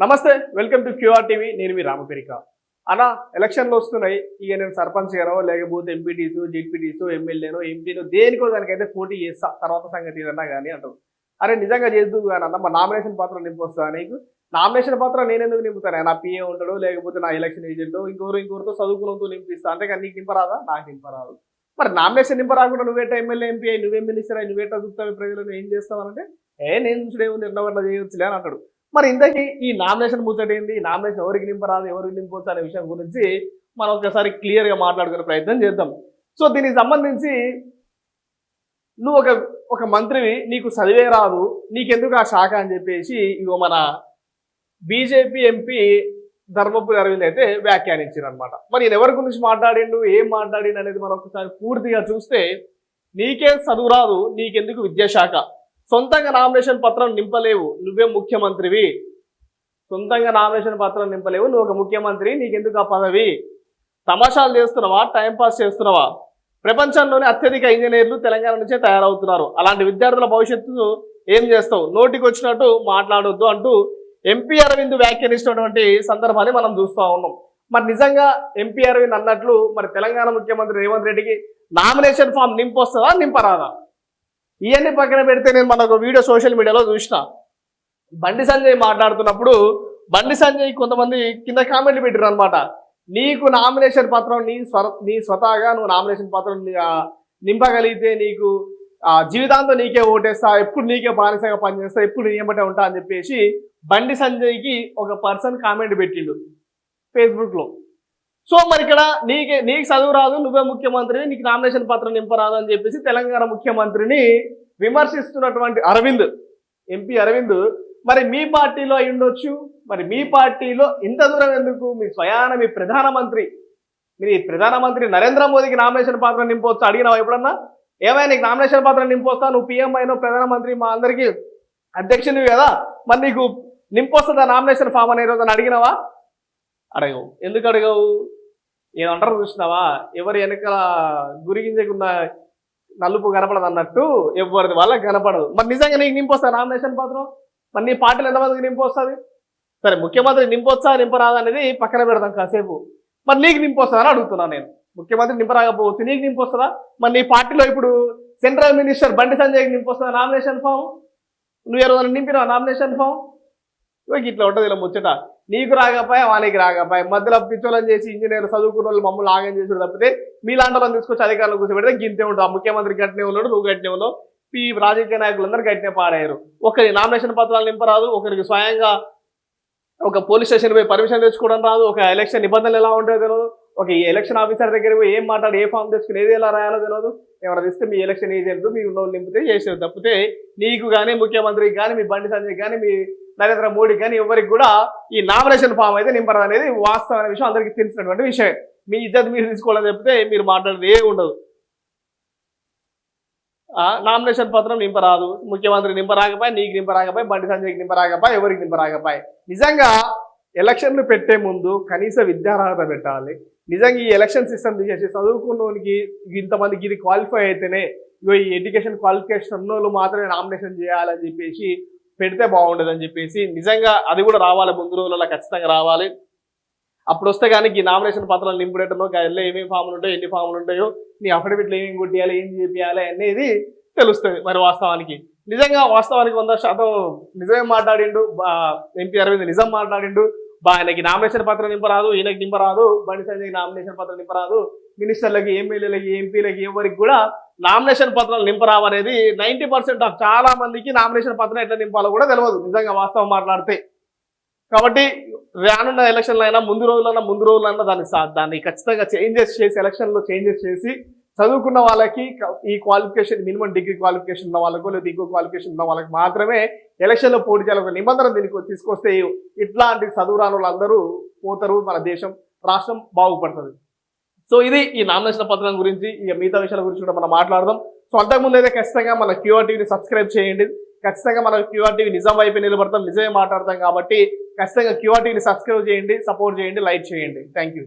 నమస్తే, welcome to QR TV. నేను మీ రామపెరిక. అన్న, ఎలక్షన్లు వస్తున్నాయి. ఇక నేను సర్పంచ్ గానో లేకపోతే ఎంపీటీసో జెడ్పీటీసో ఎమ్మెల్యేనో ఎంపీనో దేనికో దానికైతే పోటీ చేస్తా, తర్వాత సంగతి ఏదన్నా కానీ అంటారు. అరే నిజంగా చేద్దు కానీ అన్న, మా నామినేషన్ పత్రం నింపొస్తా. నీకు నామినేషన్ పత్రం నేను ఎందుకు నింపుతాను? నా పిఏ ఉంటాడు, లేకపోతే నా ఎలక్షన్ ఏజెంట్ ఇంకోరితో చదువుకున్నతో నింపిస్తా. అంతేకాని నీకు నింపరాదా? నాకు నింపరాదు. మరి నామినేషన్ నింపరాకుండా నువ్వేట ఎమ్మెల్యే ఎంపీ అయ్యి నువ్వేం మినిస్టర్ అయ్యి నువ్వేట చూస్తావు ప్రజలను ఏం చేస్తావనంటే నేను చూడేముంది ఎన్నవల్ల చేయొచ్చులే అని అంటాడు. మరి ఇంతకీ ఈ నామినేషన్ ముచ్చట ఏంది? ఈ నామినేషన్ ఎవరికి నింపరాదు, ఎవరికి నింపవచ్చు అనే విషయం గురించి మనం ఒకసారి క్లియర్గా మాట్లాడుకునే ప్రయత్నం చేద్దాం. సో దీనికి సంబంధించి నువ్వు ఒక మంత్రివి, నీకు చదివే రాదు, నీకెందుకు ఆ శాఖ అని చెప్పేసి ఇగో మన బీజేపీ ఎంపీ ధర్మపురి అరవింద్ అయితే వ్యాఖ్యానించారు అనమాట. మరి ఈయన ఎవరి గురించి మాట్లాడిండు, ఏం మాట్లాడిండు అనేది మనం ఒకసారి పూర్తిగా చూస్తే, నీకే చదువు రాదు, నీకెందుకు విద్యాశాఖ, సొంతంగా నామినేషన్ పత్రం నింపలేవు, నువ్వే ముఖ్యమంత్రివి, సొంతంగా నామినేషన్ పత్రం నింపలేవు, నువ్వు ఒక ముఖ్యమంత్రి, నీకెందుకు ఆ పదవి, తమాషాలు చేస్తున్నావా, టైంపాస్ చేస్తున్నావా? ప్రపంచంలోనే అత్యధిక ఇంజనీర్లు తెలంగాణ నుంచే తయారవుతున్నారు, అలాంటి విద్యార్థుల భవిష్యత్తు ఏం చేస్తావు, నోటికి వచ్చినట్టు మాట్లాడొద్దు అంటూ ఎంపీ అరవింద్ వ్యాఖ్యానిస్తున్నటువంటి సందర్భాన్ని మనం చూస్తూ ఉన్నాం. మరి నిజంగా ఎంపీ అరవింద్ అన్నట్లు మరి తెలంగాణ ముఖ్యమంత్రి రేవంత్ రెడ్డికి నామినేషన్ ఫామ్ నింపొస్తుందా, నింపరాదా? ఇవన్నీ పక్కన పెడితే నేను మన ఒక వీడియో సోషల్ మీడియాలో చూసిన, బండి సంజయ్ మాట్లాడుతున్నప్పుడు బండి సంజయ్ కొంతమంది కింద కామెంట్లు పెట్టారు అనమాట. నీకు నామినేషన్ పత్రం నీ స్వతహాగా నువ్వు నామినేషన్ పత్రం నింపగలిగితే నీకు జీవితాంతం నీకే ఓటేస్తా, ఎప్పుడు నీకే బానిసగా పనిచేస్తా, ఎప్పుడు నీ ఏమంటే ఉంటా అని చెప్పేసి బండి సంజయ్కి ఒక పర్సన్ కామెంట్ పెట్టిండు ఫేస్బుక్లో. సో మరి ఇక్కడ నీకు చదువు రాదు, నువ్వే ముఖ్యమంత్రి, నీకు నామినేషన్ పత్రం నింపరాదు అని చెప్పేసి తెలంగాణ ముఖ్యమంత్రిని విమర్శిస్తున్నటువంటి అరవింద్, ఎంపీ అరవింద్, మరి మీ పార్టీలో అయి ఉండొచ్చు, మరి మీ పార్టీలో ఇంత దూరం ఎందుకు? మీ స్వయాన మీ ప్రధానమంత్రి నరేంద్ర మోదీకి నామినేషన్ పత్రం నింపవచ్చు అడిగినావా ఎప్పుడన్నా? ఏమైనా నీకు నామినేషన్ పత్రం నింపొస్తా, నువ్వు పీఎం అయినా ప్రధానమంత్రి మా అందరికీ అధ్యక్షునివి కదా, మరి నీకు నింపొస్తుందా నామినేషన్ ఫామ్ అనే రోజు అని అడిగినావా? అడగవు. ఎందుకు అడగవు? ఏమంటారు చూసినావా, ఎవరి వెనకాల గురిగింజకున్న నలుపు కనపడదు అన్నట్టు ఎవరిది వాళ్ళకి కనపడదు. మరి నిజంగా నీకు నింపొస్తా నామినేషన్ పత్రం? మరి నీ పార్టీలో ఎంతమందికి నింపొస్తుంది? సరే, ముఖ్యమంత్రి నింపొచ్చా నింపరాదా అనేది పక్కన పెడతాం కాసేపు. మరి నీకు నింపొస్తుందా అని అడుగుతున్నాను నేను. ముఖ్యమంత్రి నింపరాకపోవచ్చు, నీకు నింపొస్తుందా? మరి నీ పార్టీలో ఇప్పుడు సెంట్రల్ మినిస్టర్ బండి సంజయ్కి నింపొస్తుందా నామినేషన్ ఫామ్? నువ్వు ఎవరైనా నింపినా నామినేషన్ ఫామ్? ఇట్లా ఉంటుంది ఇలా ముచ్చట. నీకు రాకపోయా, వానికి రాకపోయా, మధ్యలో పిచ్చోళ్ళని చేసి ఇంజనీర్ చదువుకున్న వాళ్ళు మమ్మల్ని ఆగం చేసి తప్పితే మీలాంటి వాళ్ళని తీసుకొచ్చి అధికారులు కూర్చోబెడితే గింతే ఉంటుంది. ఆ ముఖ్యమంత్రి గట్టినే ఉన్నాడు, నువ్వు గట్టినే ఉన్నావు, ఈ రాజకీయ నాయకులందరూ గట్టినే పాడారు. ఒకరి నామినేషన్ పత్రాలు నింపరాదు, ఒకరికి స్వయంగా ఒక పోలీస్ స్టేషన్ పోయి పర్మిషన్ తెచ్చుకోవడం రాదు, ఒక ఎలక్షన్ నిబంధనలు ఎలా ఉంటాయో తెలియదు, ఒక ఎలక్షన్ ఆఫీసర్ దగ్గర పోయి ఏం మాట్లాడి ఏ ఫామ్ తెచ్చుకుని ఏది ఎలా రాయాలో తెలియదు. ఏమైనా తెస్తే మీ ఎలక్షన్ ఏజెంట్ మీ ఉన్న నింపితే చేసేది తప్పితే నీకు కానీ ముఖ్యమంత్రికి కానీ మీ బండి సంజయ్ కానీ మీ నరేంద్ర మోడీ కానీ ఎవరికి కూడా ఈ నామినేషన్ ఫామ్ అయితే నింపరాదు అనేది వాస్తవమైన విషయం, అందరికీ తెలిసినటువంటి విషయం. మీ ఇద్దరు మీరు తీసుకోవడం చెప్తే మీరు మాట్లాడేది ఏ ఉండదు. నామినేషన్ పత్రం నింపరాదు, ముఖ్యమంత్రి నింపరాకపోయి, నీకు నింపరాకపోయి, బండి సంజయ్కి నింపరాకపోయి, ఎవరికి నింపరాకపోయి. నిజంగా ఎలక్షన్లు పెట్టే ముందు కనీస విద్యార్హత పెట్టాలి. నిజంగా ఈ ఎలక్షన్ సిస్టమ్ తీసేసి చదువుకున్నోనికి ఇంతమందికి ఇది క్వాలిఫై అయితేనే ఈ ఎడ్యుకేషన్ క్వాలిఫికేషన్ ఉన్నోళ్ళు మాత్రమే నామినేషన్ చేయాలని చెప్పేసి పెడితే బాగుండదు అని చెప్పేసి, నిజంగా అది కూడా రావాలి, ముందు రోజులలో ఖచ్చితంగా రావాలి. అప్పుడు వస్తే కానీ ఈ నామినేషన్ పత్రాలు నింపుడేటనో గదిలో ఏమేమి ఫాములు ఉంటాయో, ఎన్ని ఫాములు ఉంటాయో, నీ అఫిడవిట్లు ఏమేమి కొట్టియాలి, ఏం చేయాలి అనేది తెలుస్తుంది. మరి వాస్తవానికి నిజంగా వాస్తవానికి 100% నిజమే మాట్లాడిండు ఎంపీ అరవింద్, నిజం మాట్లాడిండు. ఆయనకి నామినేషన్ పత్రం నింపరాదు, ఈయనకి నింపరాదు, బండి సంజయ్కి నామినేషన్ పత్రం నింపరాదు, మినిస్టర్లకి, ఎమ్మెల్యేలకి, ఎంపీలకి ఎవరికి కూడా నామినేషన్ పత్రాలు నింపరావు అనేది 90% ఆఫ్ చాలా మందికి నామినేషన్ పత్రం ఎట్లా నింపాలో కూడా తెలియదు నిజంగా వాస్తవం మాట్లాడితే. కాబట్టి రానున్న ఎలక్షన్లు అయినా ముందు రోజులన్నా దాన్ని ఖచ్చితంగా చేంజెస్ చేసి, ఎలక్షన్లో చేంజెస్ చేసి చదువుకున్న వాళ్ళకి ఈ క్వాలిఫికేషన్ మినిమం డిగ్రీ క్వాలిఫికేషన్ ఉన్న వాళ్ళకు లేదా ఇంకో క్వాలిఫికేషన్ ఉన్న వాళ్ళకి మాత్రమే ఎలక్షన్లో పోటీ చేయాలి ఒక నిబంధన దీనికి తీసుకొస్తే ఇట్లాంటి చదువు రాని వాళ్ళందరూ పోతారు, మన దేశం రాష్ట్రం బాగుపడుతుంది. సో ఇది ఈ నామినేషన్ పత్రం గురించి. ఇక మిగతా విషయాల గురించి కూడా మనం మాట్లాడదాం. సో అంతకుముందు అయితే ఖచ్చితంగా మన క్యూఆర్ టీవీని సబ్స్క్రైబ్ చేయండి. ఖచ్చితంగా మన క్యూఆర్ టీవీ నిజం వైపు నిలబడతాం, నిజమే మాట్లాడతాం కాబట్టి ఖచ్చితంగా క్యూఆర్ టీవీని సబ్స్క్రైబ్ చేయండి, సపోర్ట్ చేయండి, లైక్ చేయండి. Thank you.